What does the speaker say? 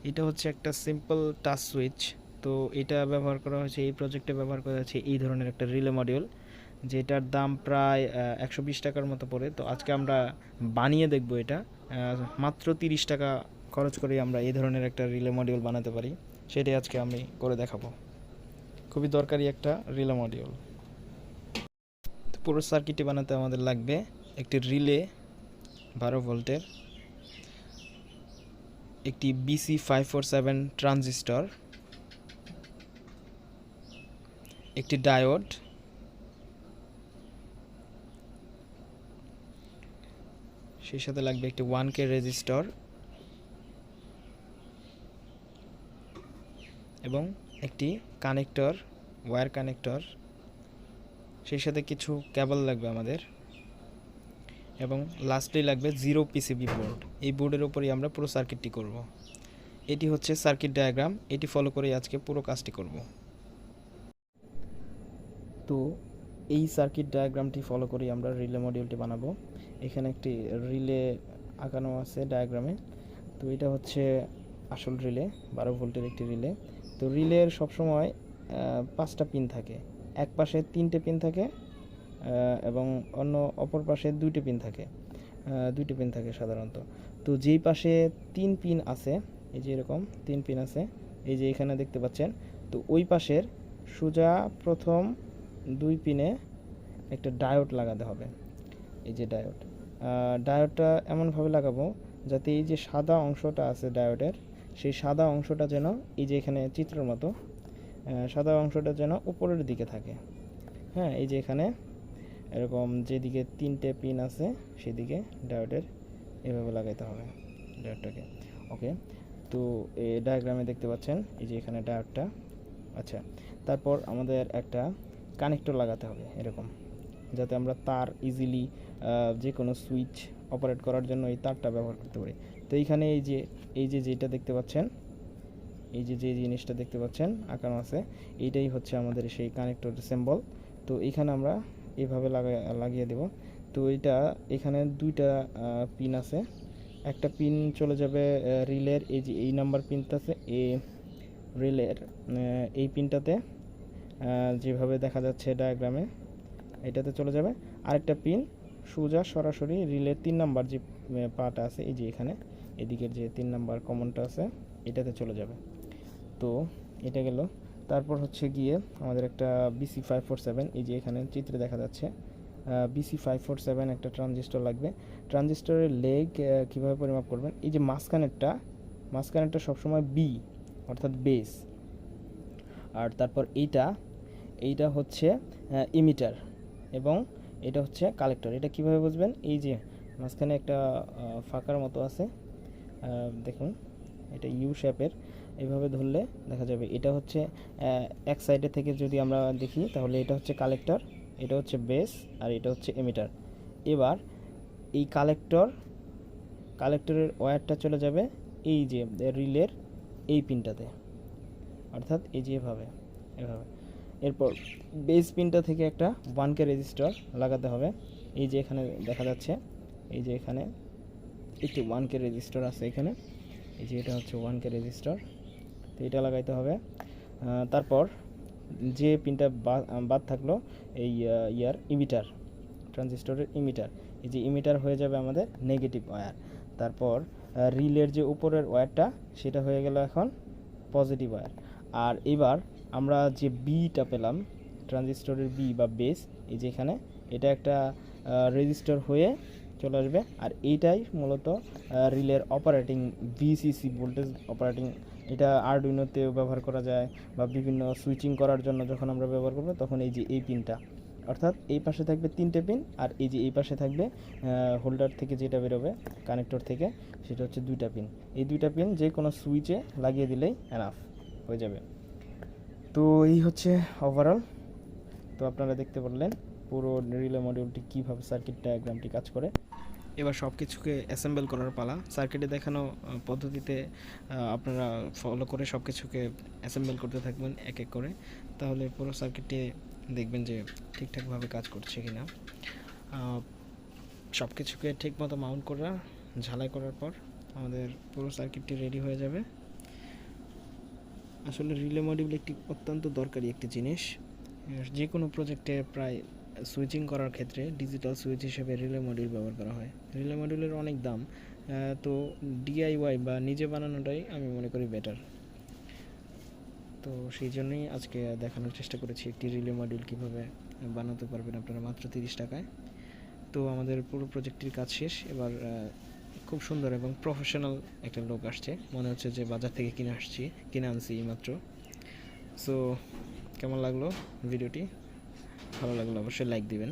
এটা হচ্ছে একটা সিম্পল টাচ সুইচ। তো এটা ব্যবহার করা হয়েছে, এই প্রজেক্টে ব্যবহার করা হয়েছে এই ধরনের একটা রিলে মডিউল, যেটার দাম প্রায় 120 টাকার মতো পড়ে। তো আজকে আমরা বানিয়ে দেখব এটা। মাত্র 30 টাকা খরচ করে আমরা এই ধরনের একটা রিলে মডিউল বানাতে পারি, সেটাই আজকে আমি করে দেখাবো। খুবই দরকারি একটা রিলে মডিউল। তো পুরো সার্কিটটি বানাতে আমাদের লাগবে একটি রিলে 12 ভোল্টের, একটি BC547 ট্রানজিস্টর, একটি ডায়োড, সেই সাথে লাগবে একটি 1K রেজিস্টর এবং একটি কানেক্টর, ওয়্যার কানেক্টর, সেই সাথে কিছু কেবল লাগবে আমাদের, এবং লাস্টলি লাগবে 0 PCB বোর্ড। এই বোর্ডের উপরেই আমরা পুরো সার্কিটটি করব। এটি হচ্ছে সার্কিট ডায়াগ্রাম, এটি ফলো করেই আজকে পুরো কাজটি করব। তো এই সার্কিট ডায়াগ্রামটি ফলো করেই আমরা রিলে মডিউলটি বানাবো। এখানে একটি রিলে আঁকানো আছে ডায়াগ্রামে। তো এটা হচ্ছে আসল রিলে, 12 ভোল্টের একটি রিলে। তো রিলের সবসময় 5টা পিন থাকে, এক পাশে 3টে পিন থাকে এবং অপর পাশে 2টে পিন থাকে, 2টে পিন থাকে সাধারণত। তো যেই পাশে 3 পিন আছে, এই যে এরকম 3 পিন আছে, এই যে এখানে দেখতে পাচ্ছেন, তো ওই পাশের সোজা প্রথম 2 পিনে একটা ডায়োড লাগাতে হবে। এই যে ডায়োড, ডায়োডটা এমনভাবে লাগাবো যাতে এই যে সাদা অংশটা আছে ডায়োডের, সেই সাদা অংশটা যেন এই যে এখানে চিত্রের মতো সাদা অংশটা যেন উপরের দিকে থাকে। হ্যাঁ, এই যে এখানে এরকম যেদিকে 3টে পিন আছে সেদিকে ডায়োডের এভাবে লাগাইতে হবে ডায়োডটাকে। ওকে, তো এই ডায়াগ্রামে দেখতে পাচ্ছেন এই যে এখানে ডায়োডটা। আচ্ছা, তারপর আমাদের একটা কানেক্টর লাগাতে হবে এরকম, যাতে আমরা তার ইজিলি যে কোনো সুইচ অপারেট করার জন্য এই তারটা ব্যবহার করতে পারি। তো এইখানে এই যে যেটা দেখতে পাচ্ছেন, এই যে জিনিসটা দেখতে পাচ্ছেন আঁকানো আছে, এইটাই হচ্ছে আমাদের সেই কানেক্টর সিম্বল। তো এখানে আমরা এইভাবে লাগিয়ে দেব। তো এটা এখানে 2টা পিন আছে, একটা পিন চলে যাবে রিলের এই যে এই নাম্বার পিনটাতে, রিলের এই পিনটাতে যেভাবে দেখা যাচ্ছে ডায়াগ্রামে, এটাতে চলে যাবে। আরেকটা পিন সোজা সরাসরি রিলের 3 নাম্বার যে পাটা আছে, এই যে এখানে এদিকের যে 3 নাম্বার কমনটা আছে, এটাতে চলে যাবে। তো এটা গেল। তারপর হচ্ছে গিয়ে আমাদের একটা BC547, এই যে এখানে চিত্রে দেখা যাচ্ছে BC547 একটা ট্রানজিস্টর লাগবে। ট্রানজিস্টরের লেগ কীভাবে পরিমাপ করবেন, এই যে মাঝখানেরটা সবসময় বি অর্থাৎ বেস, আর তারপর এইটা হচ্ছে ইমিটার, এবং এটা হচ্ছে কালেক্টর। এটা কিভাবে বুঝবেন, এই যে মাঝখানে একটা ফাঁকার মতো আছে, দেখুন এটা ইউ শেপের, এইভাবে ধরলে দেখা যাবে এটা হচ্ছে এক সাইডে থেকে যদি আমরা দেখি তাহলে এটা হচ্ছে কালেক্টর, এটা হচ্ছে বেস, আর এটা হচ্ছে এমিটার। এবার এই কালেক্টরের ওয়্যারটা চলে যাবে এই যে রিলের এই পিনটাতে, অর্থাৎ এই যে এভাবে। এরপর বেস পিনটা থেকে একটা 1K রেজিস্টর লাগাতে হবে। এই যে এখানে দেখা যাচ্ছে, এই যে এখানে একটি 1K রেজিস্টর আছে এখানে, এই যে এটা হচ্ছে 1K রেজিস্টর। তো এটা লাগাইতে হবে। তারপর যে পিনটা বাদ থাকলো, এই ইমিটার, ট্রানজিস্টরের ইমিটার, এই যে ইমিটার হয়ে যাবে আমাদের নেগেটিভ ওয়্যার। তারপর রিলের যে উপরের ওয়্যারটা, সেটা হয়ে গেল এখন পজিটিভ ওয়্যার। আর এবার আমরা যে বিটা পেলাম, ট্রানজিস্টরের বি বা বেস, এই যে এখানে এটা একটা রেজিস্টর হয়ে চলে আসবে। আর এইটাই মূলত রিলের অপারেটিং ভিসিসি, ভোল্টেজ অপারেটিং। এটা আরডুইনোতেও ব্যবহার করা যায়, বা বিভিন্ন সুইচিং করার জন্য যখন আমরা ব্যবহার করবো তখন এই যে এই পিনটা, অর্থাৎ এই পাশে থাকবে 3টে পিন, আর এই যে এই পাশে থাকবে হোল্ডার থেকে যেটা বেরোবে কানেক্টর থেকে, সেটা হচ্ছে 2টা পিন। এই 2টা পিন যে কোনো সুইচে লাগিয়ে দিলেই এনাফ হয়ে যাবে। তো এই হচ্ছে ওভারঅল। তো আপনারা দেখতে পারলেন পুরো রিলে মডিউলটি কীভাবে সার্কিট ডায়াগ্রামটি কাজ করে। এবার সব কিছুকে অ্যাসেম্বল করার পালা। সার্কিটে দেখানো পদ্ধতিতে আপনারা ফলো করে সব কিছুকে অ্যাসেম্বল করতে থাকবেন এক এক করে, তাহলে পুরো সার্কিটটি দেখবেন যে ঠিকঠাকভাবে কাজ করছে কিনা। সব কিছুকে ঠিকমতো মাউন্ট করা, ঝালাই করার পর আমাদের পুরো সার্কিটটি রেডি হয়ে যাবে। আসলে রিলে মডিউল একটি অত্যন্ত দরকারি একটি জিনিস। যে কোনো প্রজেক্টে প্রায় সুইচিং করার ক্ষেত্রে ডিজিটাল সুইচ হিসেবে রিলে মডিউল ব্যবহার করা হয়। রিলে মডিউলের অনেক দাম, তো ডিআইওয়াই বা নিজে বানানোটাই আমি মনে করি বেটার। তো সেই জন্যই আজকে দেখানোর চেষ্টা করেছি একটি রিলে মডিউল কীভাবে বানাতে পারবেন আপনারা মাত্র 30 টাকায়। তো আমাদের পুরো প্রজেক্টটির কাজ শেষ। এবার খুব সুন্দর এবং প্রফেশনাল একটা লোক আসছে, মনে হচ্ছে যে বাজার থেকে কিনে আনছি মাত্র। সো কেমন লাগলো ভিডিওটি? ভালো লাগলো অবশ্যই লাইক দিবেন।